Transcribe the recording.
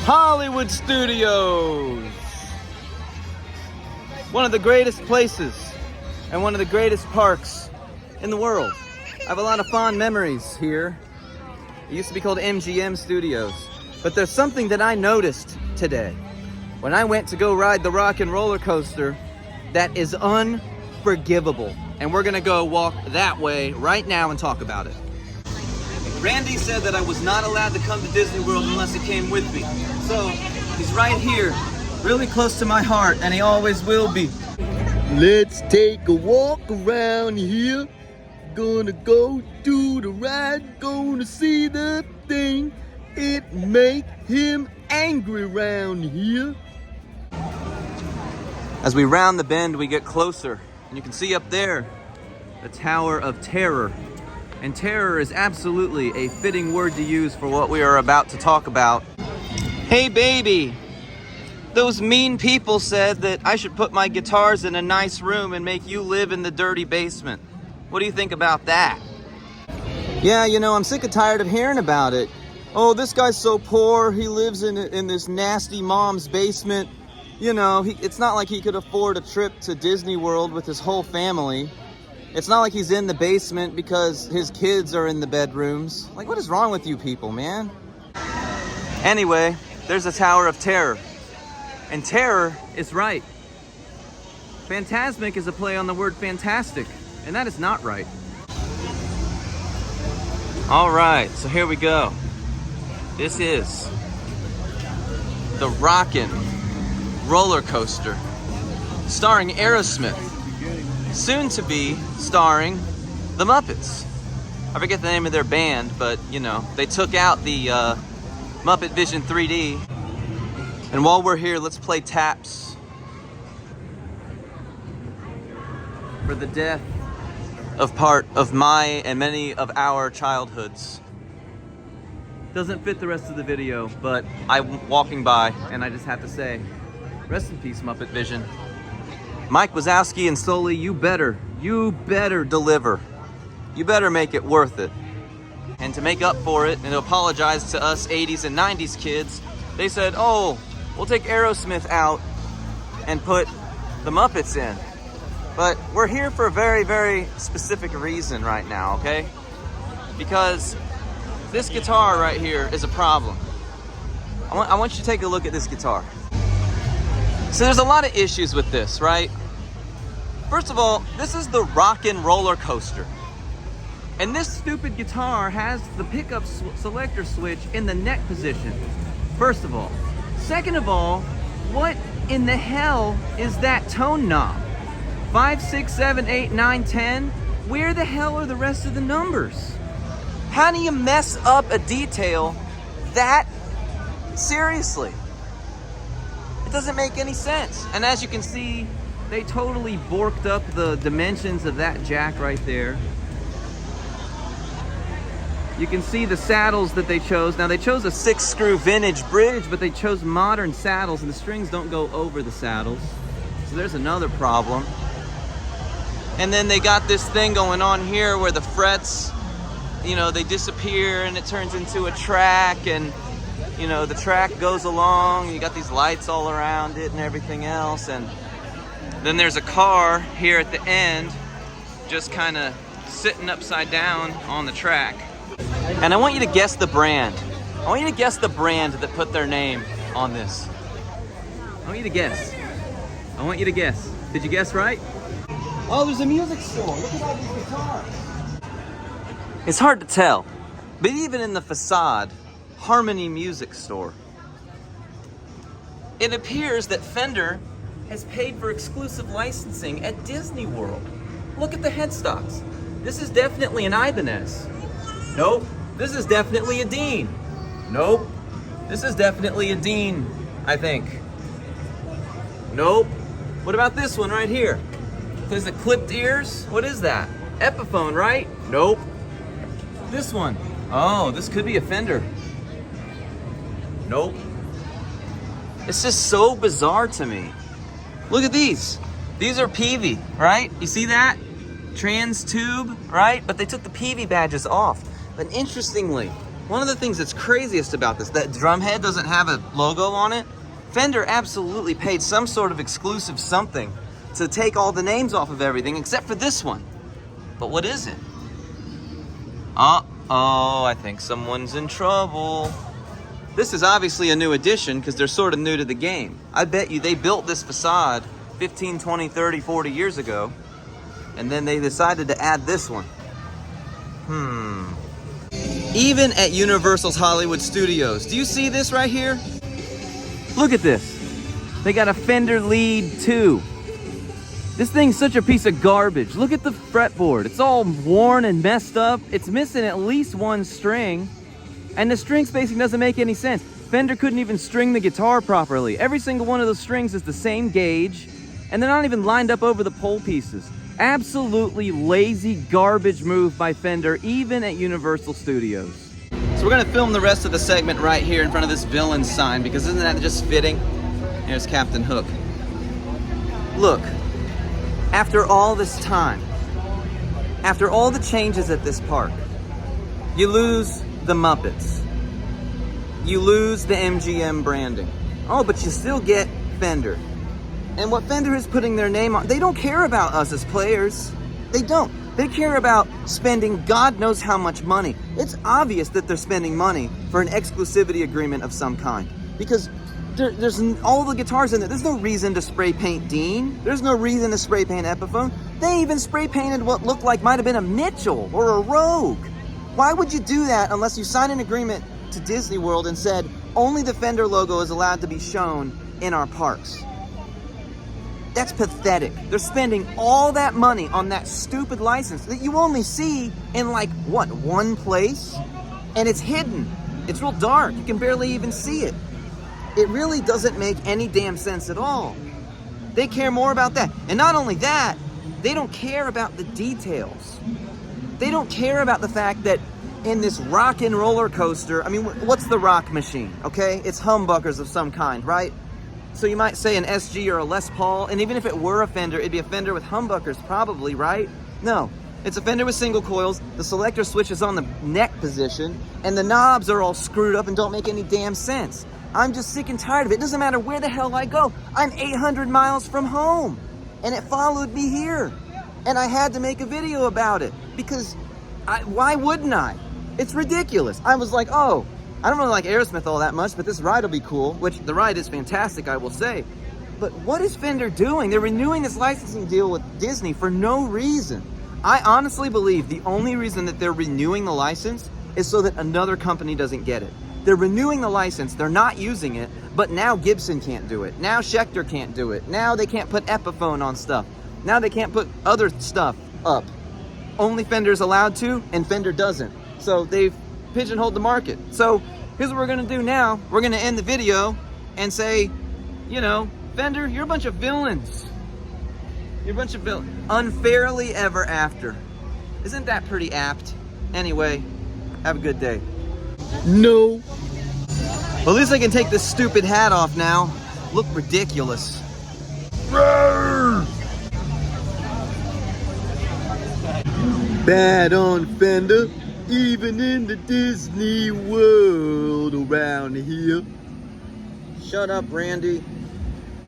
Hollywood Studios. One of the greatest places and one of the greatest parks in the world. I have a lot of fond memories here. It used to be called MGM Studios. But there's something that I noticed today when I went to go ride the rock and roller coaster that is unforgivable. And we're gonna go walk that way right now and talk about it. Randy said that I was not allowed to come to Disney World unless he came with me. So he's right here, really close to my heart, and he always will be. Let's take a walk around here. Gonna go do the ride, gonna see the thing. It make him angry round here. As we round the bend, we get closer, and you can see up there the Tower of Terror. And terror is absolutely a fitting word to use for what we are about to talk about. Hey baby, those mean people said that I should put my guitars in a nice room and make you live in the dirty basement. What do you think about that? Yeah, you know, I'm sick and tired of hearing about it. Oh, this guy's so poor, he lives in this nasty mom's basement. You know, it's not like he could afford a trip to Disney World with his whole family. It's not like he's in the basement because his kids are in the bedrooms. Like, what is wrong with you people, man? Anyway, there's a Tower of Terror. And terror is right. Phantasmic is a play on the word fantastic, and that is not right. All right, so here we go. This is the Rockin' Roller Coaster, starring Aerosmith. Soon to be starring the Muppets. I forget the name of their band, but you know, they took out the Muppet Vision 3D. And while we're here, let's play taps for the death of part of my and many of our childhoods. Doesn't fit the rest of the video, but I'm walking by and I just have to say, rest in peace, Muppet Vision. Mike Wazowski and Sully, you better deliver. You better make it worth it. And to make up for it and to apologize to us 80s and 90s kids, they said, oh, we'll take Aerosmith out and put the Muppets in. But we're here for a very, very specific reason right now, okay? Because this guitar right here is a problem. I want you to take a look at this guitar. So there's a lot of issues with this, right? First of all, this is the Rockin' Roller Coaster. And this stupid guitar has the pickup selector switch in the neck position. First of all. Second of all, what in the hell is that tone knob? 5, 6, 7, 8, 9, 10? Where the hell are the rest of the numbers? How do you mess up a detail that seriously? It doesn't make any sense. And as you can see, they totally borked up the dimensions of that jack right there. You can see the saddles that they chose. Now they chose a 6-screw vintage bridge, but they chose modern saddles and the strings don't go over the saddles. So there's another problem. And then they got this thing going on here where the frets, you know, they disappear and it turns into a track, and you know, the track goes along, you got these lights all around it and everything else, and then there's a car here at the end just kind of sitting upside down on the track. And I want you to guess the brand. I want you to guess the brand that put their name on this. I want you to guess. I want you to guess. Did you guess right? Oh, there's a music store. Look at all these guitars. It's hard to tell, but even in the facade, Harmony Music Store, it appears that Fender has paid for exclusive licensing at Disney World. Look at the headstocks. This is definitely an Ibanez. Nope. This is definitely a Dean. Nope. This is definitely a Dean, I think. Nope. What about this one right here? Is it clipped ears? What is that? Epiphone, right? Nope. This one. Oh, this could be a Fender. Nope. It's just so bizarre to me. Look at these. These are Peavey, right? You see that? Trans tube, right? But they took the Peavey badges off. But interestingly, One of the things that's craziest about this, that drum head doesn't have a logo on it. Fender absolutely paid some sort of exclusive something to take all the names off of everything except for this one. But what is it? Uh-oh, I think someone's in trouble. This is obviously a new addition because they're sort of new to the game. I bet you they built this facade 15, 20, 30, 40 years ago, and then they decided to add this one. Even at Universal's Hollywood Studios, do you see this right here? Look at this. They got a Fender Lead 2. This thing's such a piece of garbage. Look at the fretboard. It's all worn and messed up. It's missing at least one string. And the string spacing doesn't make any sense. Fender couldn't even string the guitar properly. Every single one of those strings is the same gauge, and they're not even lined up over the pole pieces. Absolutely lazy garbage move by Fender, even at Universal Studios. So we're gonna film the rest of the segment right here in front of this villain sign, because isn't that just fitting? Here's Captain Hook. Look, after all this time, after all the changes at this park, you lose the Muppets. You lose the MGM branding. Oh, but you still get Fender. And what Fender is putting their name on, they don't care about us as players. They don't. They care about spending God knows how much money. It's obvious that they're spending money for an exclusivity agreement of some kind. Because there's all the guitars in there. There's no reason to spray paint Dean. There's no reason to spray paint Epiphone. They even spray painted what looked like might have been a Mitchell or a Rogue. Why would you do that unless you signed an agreement to Disney World and said only the Fender logo is allowed to be shown in our parks? That's pathetic. They're spending all that money on that stupid license that you only see in like, what, one place? And it's hidden. It's real dark. You can barely even see it. It really doesn't make any damn sense at all. They care more about that. And not only that, they don't care about the details. They don't care about the fact that in this rock and roller coaster, I mean, what's the rock machine, okay? It's humbuckers of some kind, right? So you might say an SG or a Les Paul, and even if it were a Fender, it'd be a Fender with humbuckers probably, right? No, it's a Fender with single coils, the selector switch is on the neck position, and the knobs are all screwed up and don't make any damn sense. I'm just sick and tired of it. It doesn't matter where the hell I go. I'm 800 miles from home, and it followed me here. And I had to make a video about it, because why wouldn't I? It's ridiculous. I was like, oh, I don't really like Aerosmith all that much, but this ride will be cool, which the ride is fantastic, I will say. But what is Fender doing? They're renewing this licensing deal with Disney for no reason. I honestly believe the only reason that they're renewing the license is so that another company doesn't get it. They're renewing the license, they're not using it, but now Gibson can't do it. Now Schecter can't do it. Now they can't put Epiphone on stuff. Now they can't put other stuff up. Only Fender's allowed to, and Fender doesn't. So they've pigeonholed the market. So here's what we're gonna do now. We're gonna end the video and say, you know, Fender, you're a bunch of villains. You're a bunch of villains. Unfairly ever after. Isn't that pretty apt? Anyway, have a good day. No. Well, at least I can take this stupid hat off now. Look ridiculous. Roar! Bad on Fender, even in the Disney World around here. Shut up, Randy.